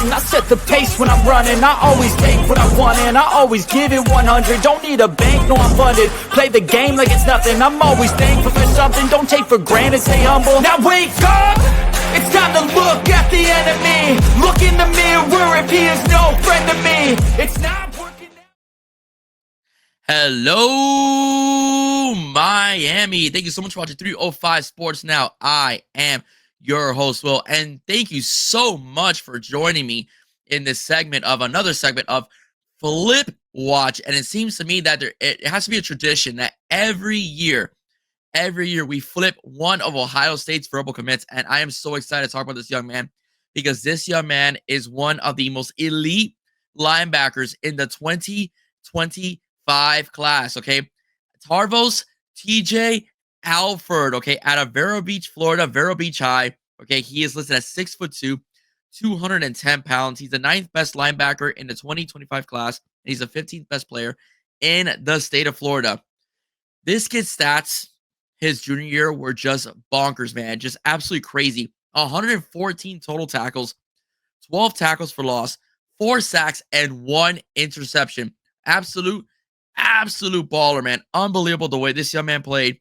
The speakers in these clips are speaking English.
stunting. I set the pace when I'm running. I always take what I want and I always give it 100. Don't need a bank, no I'm funded. Play the game like it's nothing. I'm always thankful for something. Don't take for granted, stay humble. Now wake up! It's time to look at the enemy. Look in the mirror if he is no friend to me. It's not working out. Hello, Miami. Thank you so much for watching 305 Sports Now. I am your host, Will, and thank you so much for joining me in this segment of another segment of Flip Watch. And it seems to me that it has to be a tradition that every year we flip one of Ohio State's verbal commits. And I am so excited to talk about this young man because this young man is one of the most elite linebackers in the 2025 class. Okay, Tarvos TJ Alford, okay, out of Vero Beach, Florida, Vero Beach High. Okay, he is listed as 6'2", 210 pounds. He's the 9th best linebacker in the 2025 class. And he's the 15th best player in the state of Florida. This kid's stats his junior year were just bonkers, man. Just absolutely crazy. 114 total tackles, 12 tackles for loss, 4 sacks, and 1 interception. Absolute baller, man. Unbelievable the way this young man played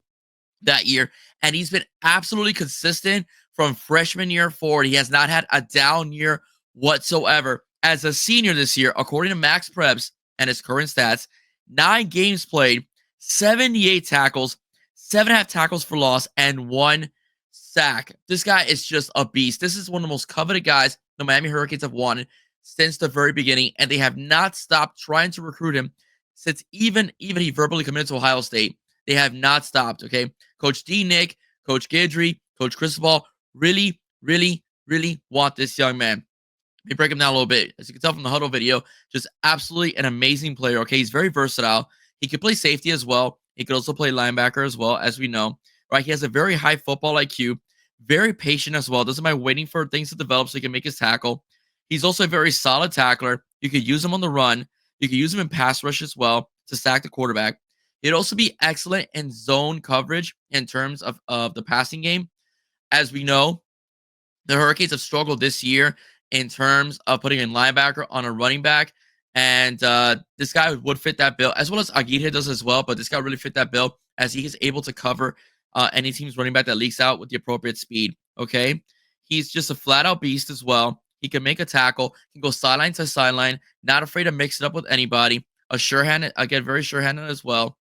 that year. And he's been absolutely consistent from freshman year forward. He has not had a down year whatsoever. As a senior this year, according to Max Preps and his current stats, 9 games played, 78 tackles, 7.5 tackles for loss, and 1 sack. This guy is just a beast. This is one of the most coveted guys the Miami Hurricanes have wanted since the very beginning, and they have not stopped trying to recruit him since even he verbally committed to Ohio State. They have not stopped, okay? Coach D. Nick, Coach Guidry, Coach Cristobal really want this young man. Let me break him down a little bit. As you can tell from the huddle video, just absolutely an amazing player, okay? He's very versatile. He can play safety as well. He could also play linebacker as well, as we know, right? He has a very high football IQ, very patient as well. Doesn't mind waiting for things to develop so he can make his tackle. He's also a very solid tackler. You could use him on the run. You could use him in pass rush as well to sack the quarterback. He'd also be excellent in zone coverage in terms of the passing game. As we know, the Hurricanes have struggled this year in terms of putting a linebacker on a running back. And this guy would fit that bill, as well as Aguirre does as well. But this guy really fit that bill as he is able to cover any team's running back that leaks out with the appropriate speed. Okay, he's just a flat-out beast as well. He can make a tackle, can go sideline to sideline, not afraid to mix it up with anybody. A sure-handed, again, very sure-handed as well.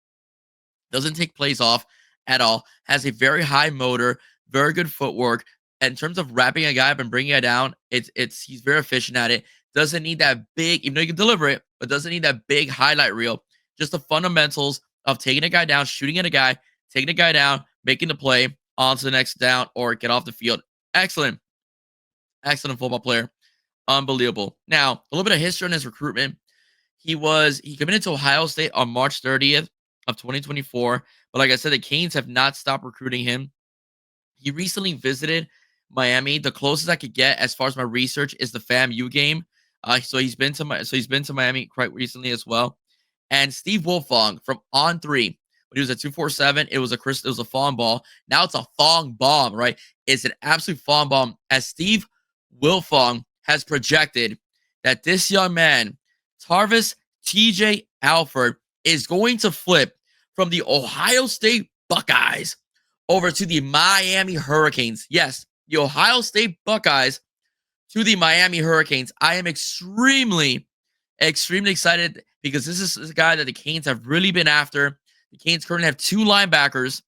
Doesn't take plays off at all. Has a very high motor, very good footwork. In terms of wrapping a guy up and bringing it down, he's very efficient at it. Doesn't need that big, even though you can deliver it, but doesn't need that big highlight reel. Just the fundamentals of taking a guy down, shooting at a guy, taking a guy down, making the play on to the next down or get off the field. Excellent football player. Unbelievable. Now, a little bit of history on his recruitment. He committed to Ohio State on March 30th of 2024. But like I said, the Canes have not stopped recruiting him. He recently visited Miami. The closest I could get as far as my research is the FAMU game. So he's been to Miami quite recently as well. And Steve Wilfong from On3, when he was at 247, it was a Fong ball. Now it's a Fong bomb, right? It's an absolute Fong bomb. As Steve Wilfong has projected that this young man, Tarvis TJ Alford, is going to flip from the Ohio State Buckeyes over to the Miami Hurricanes. Yes, the Ohio State Buckeyes to the Miami Hurricanes. I am extremely excited because this is a guy that the Canes have really been after. The Canes currently have two linebackers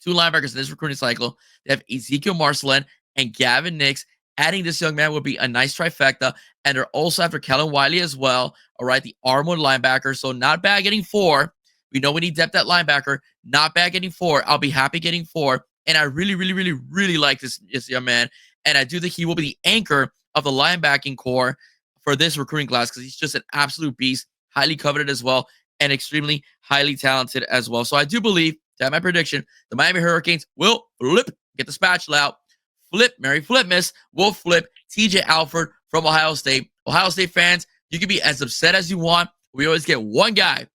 in this recruiting cycle. They have Ezekiel Marcelin and Gavin Nix. Adding this young man would be a nice trifecta. And they're also after Kellen Wiley as well. All right, the Armwood linebacker. So not bad getting 4. We know we need depth at linebacker. Not bad getting 4. I'll be happy getting 4. And I really like this young man. And I do think he will be the anchor of the linebacking core for this recruiting class because he's just an absolute beast, highly coveted as well, and extremely highly talented as well. So I do believe, to have my prediction, the Miami Hurricanes will get the spatula out, Merry Flipmas, will flip TJ Alford from Ohio State. Ohio State fans, you can be as upset as you want. We always get one guy, at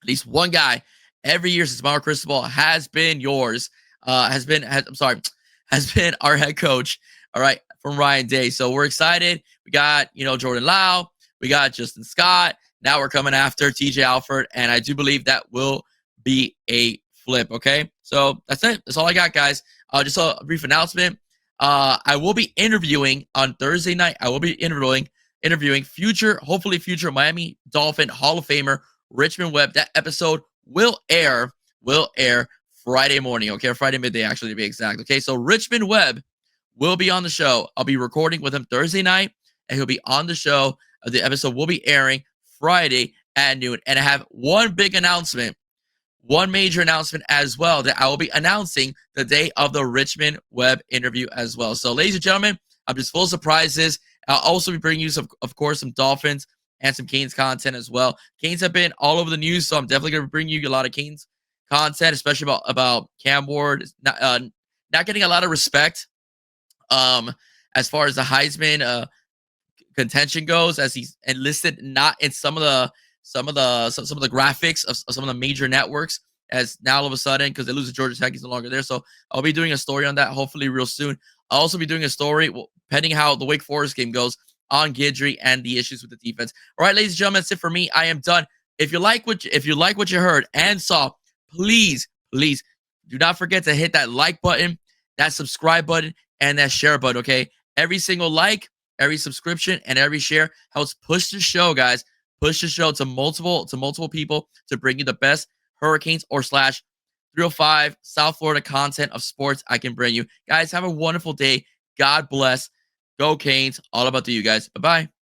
least one guy, every year since Mario Cristobal has been our head coach, all right, from Ryan Day. So we're excited. We got, Jordan Lau. We got Justin Scott. Now we're coming after TJ Alford, and I do believe that will be a flip, okay? So that's it. That's all I got, guys. Just a brief announcement. I will be interviewing on Thursday night. I will be interviewing hopefully future Miami Dolphin Hall of Famer Richmond Webb. That episode will air Friday morning, okay? Or Friday midday, actually, to be exact. Okay, so Richmond Webb will be on the show. I'll be recording with him Thursday night, and he'll be on the show. The episode will be airing Friday at noon. And I have one big announcement, one major announcement as well, that I will be announcing the day of the Richmond Webb interview as well. So, ladies and gentlemen, I'm just full of surprises. I'll also be bringing you, of course, some Dolphins and some Canes content as well. Canes have been all over the news, so I'm definitely going to bring you a lot of Canes content, especially about Cam Ward not getting a lot of respect as far as the Heisman contention goes, as he's enlisted not in some of the graphics of some of the major networks, as now all of a sudden, because they lose to Georgia Tech, he's no longer there. So I'll be doing a story on that hopefully real soon. I'll also be doing a story, depending how the Wake Forest game goes, on Guidry and the issues with the defense. All right, ladies and gentlemen, that's it for me. I am done. If you like what you heard and saw, please do not forget to hit that like button, that subscribe button, and that share button. Okay, every single like, every subscription, and every share helps push the show, guys. Push the show to multiple people to bring you the best Hurricanes or / 305 South Florida content of sports I can bring you. Guys, have a wonderful day. God bless. Go Canes. All about you guys. Bye-bye.